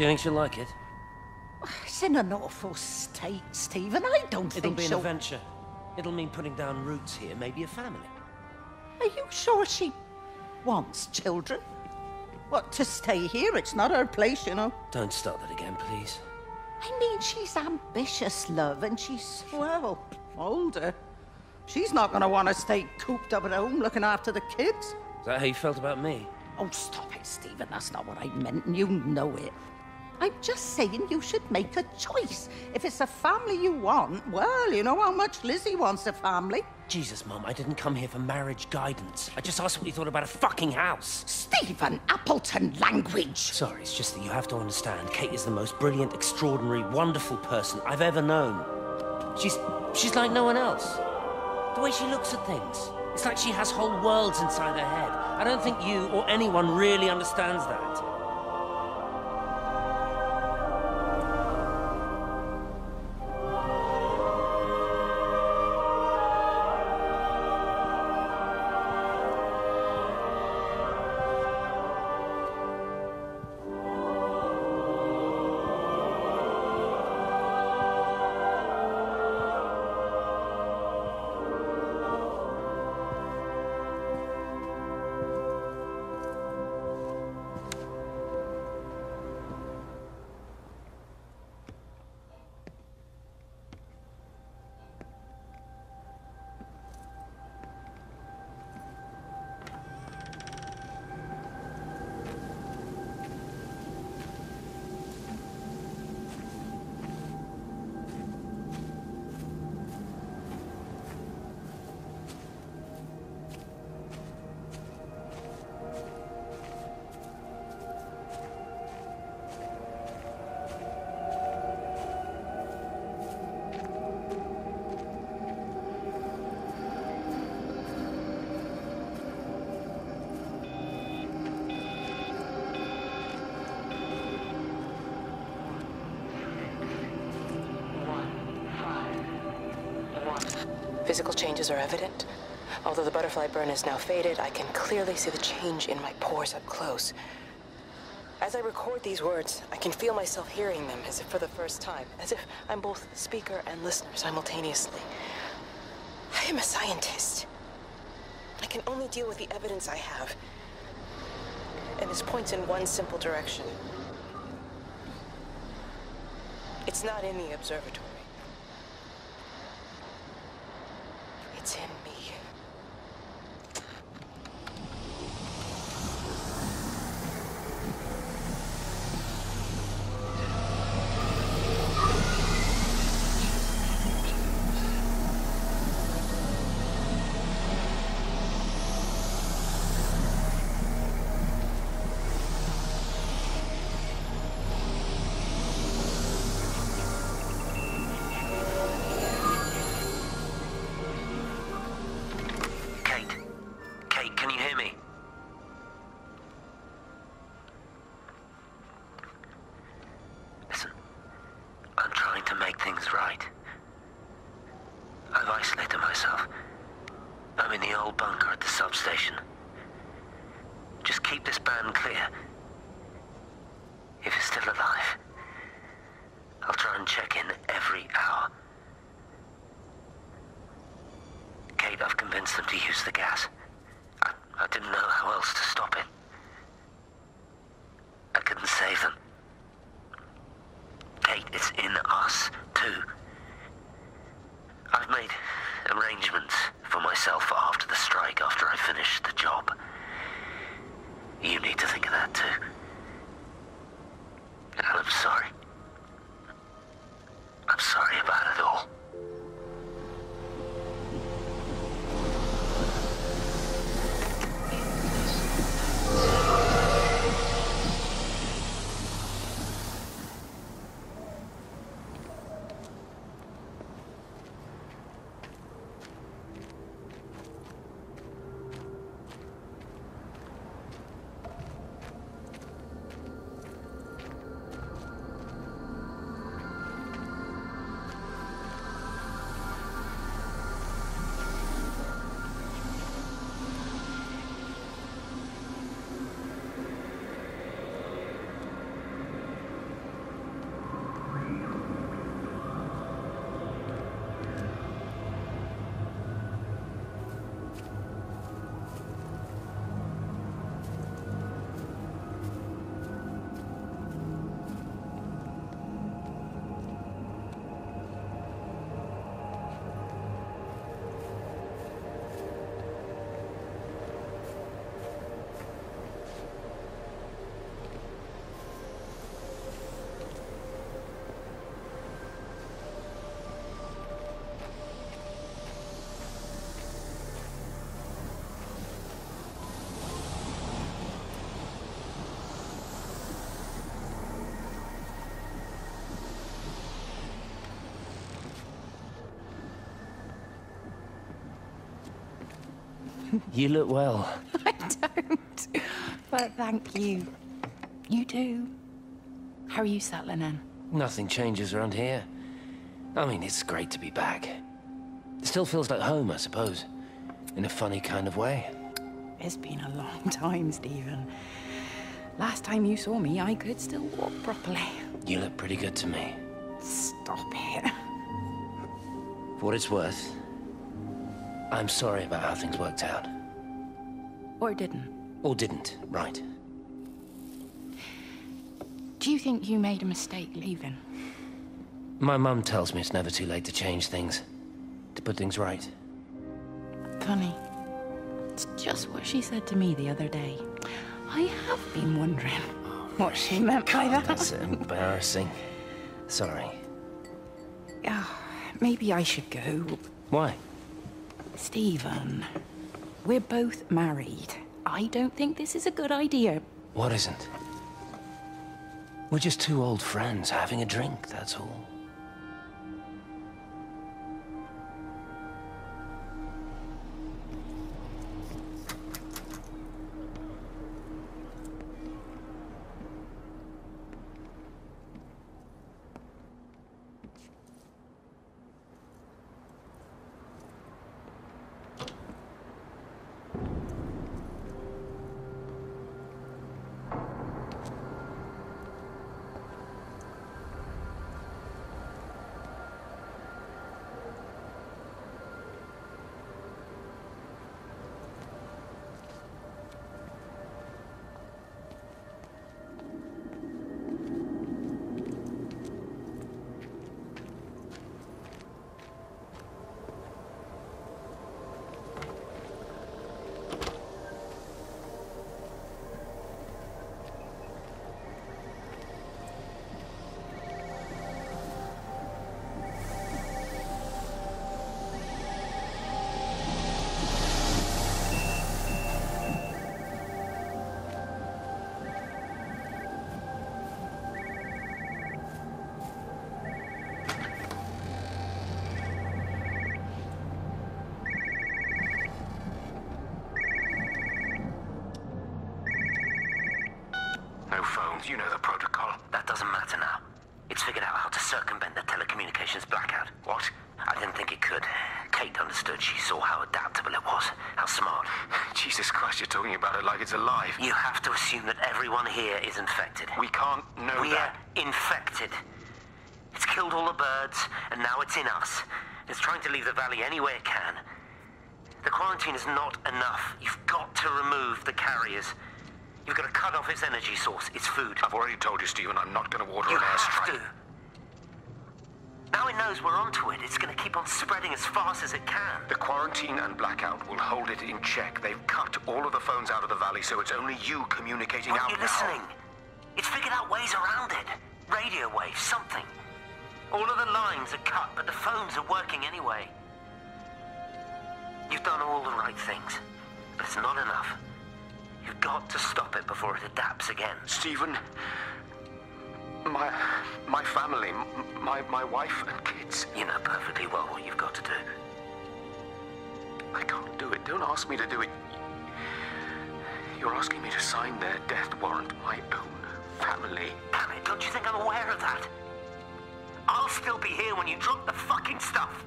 Do you think she'll like it? It's in an awful state, Stephen. I don't It'll think be an she'll... adventure. It'll mean putting down roots here, maybe a family. Are you sure she wants children? What, to stay here? It's not her place, you know. Don't start that again, please. I mean, she's ambitious, love, and she's, well, older. She's not going to want to stay cooped up at home looking after the kids. Is that how you felt about me? Oh, stop it, Stephen. That's not what I meant, and you know it. I'm just saying you should make a choice. If it's a family you want, well, you know how much Lizzie wants a family. Jesus, Mum, I didn't come here for marriage guidance. I just asked what you thought about a fucking house. Stephen Appleton language. Sorry, it's just that you have to understand, Kate is the most brilliant, extraordinary, wonderful person I've ever known. She's like no one else. The way she looks at things. It's like she has whole worlds inside her head. I don't think you or anyone really understands that. Physical changes are evident. Although the butterfly burn is now faded, I can clearly see the change in my pores up close. As I record these words, I can feel myself hearing them as if for the first time, as if I'm both speaker and listener simultaneously. I am a scientist. I can only deal with the evidence I have. And this points in one simple direction. It's not in the observatory. It's in me. You look well. I don't. But thank you. You do. How are you settling in? Nothing changes around here. I mean, it's great to be back. It still feels like home, I suppose. In a funny kind of way. It's been a long time, Stephen. Last time you saw me, I could still walk properly. You look pretty good to me. Stop it. For what it's worth, I'm sorry about how things worked out. Or didn't. Or didn't, right. Do you think you made a mistake leaving? My mum tells me it's never too late to change things. To put things right. Funny. It's just what she said to me the other day. I have been wondering what she meant by that. That's embarrassing. Sorry. Maybe I should go. Why? Stephen, we're both married. I don't think this is a good idea. What isn't? We're just two old friends having a drink, that's all. No phones, you know the protocol. That doesn't matter now. It's figured out how to circumvent the telecommunications blackout. What? I didn't think it could. Kate understood. She saw how adaptable it was. How smart. Jesus Christ, you're talking about it like it's alive. You have to assume that everyone here is infected. We can't know We're that. infected. It's killed all the birds, and now it's in us. It's trying to leave the valley any way it can. The quarantine is not enough. You've got to remove the carriers. You've got to cut off its energy source, its food. I've already told you, Stephen, I'm not going to order You an have airstrike. to. Now it knows we're onto it. It's going to keep on spreading as fast as it can. The quarantine and blackout will hold it in check. They've cut all of the phones out of the valley, so it's only you communicating Aren't out you now. listening? It's figured out ways around it. Radio waves, something. All of the lines are cut, but the phones are working anyway. You've done all the right things, but it's not enough. You've got to stop it before it adapts again. Stephen, my family, my wife and kids. You know perfectly well what you've got to do. I can't do it. Don't ask me to do it. You're asking me to sign their death warrant, my own family. Damn it, don't you think I'm aware of that? I'll still be here when you drop the fucking stuff.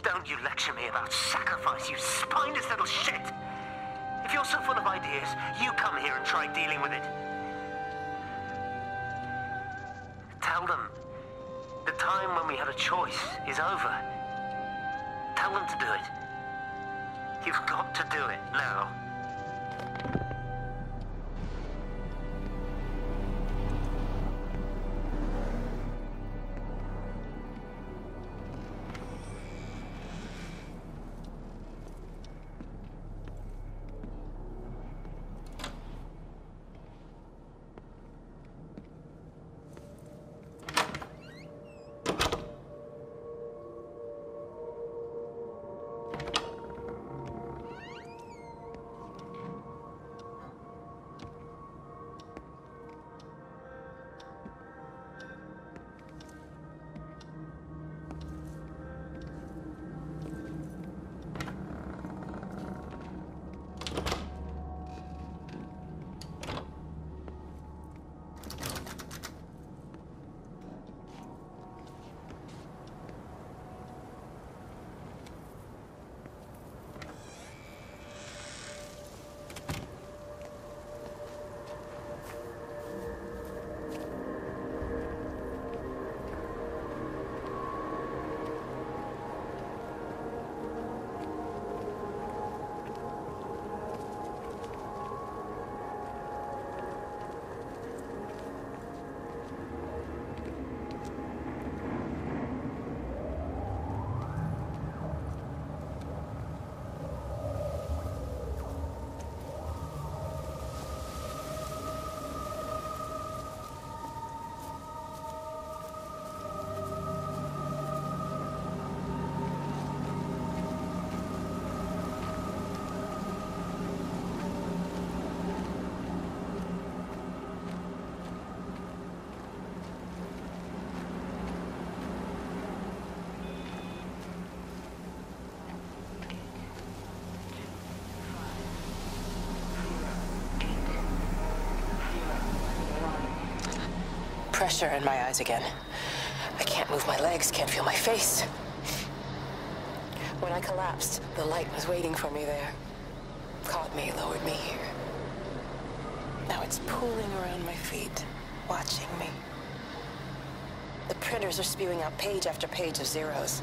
Don't you lecture me about sacrifice, you spineless little shit. If you're so full of ideas, you come here and try dealing with it. Tell them the time when we had a choice is over. Tell them to do it. You've got to do it now. pressure in my eyes again. I can't move my legs, can't feel my face. When I collapsed, the light was waiting for me there. Caught me, lowered me here. Now it's pooling around my feet, watching me. The printers are spewing out page after page of zeros.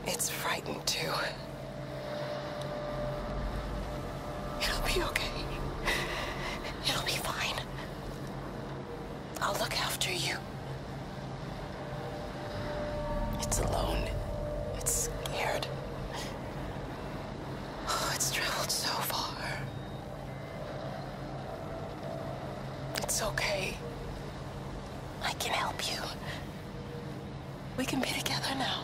It's frightened too. It'll be okay. It'll be fine. I'll look after you. It's alone. It's scared. Oh, it's traveled so far. It's okay. I can help you. We can be together now.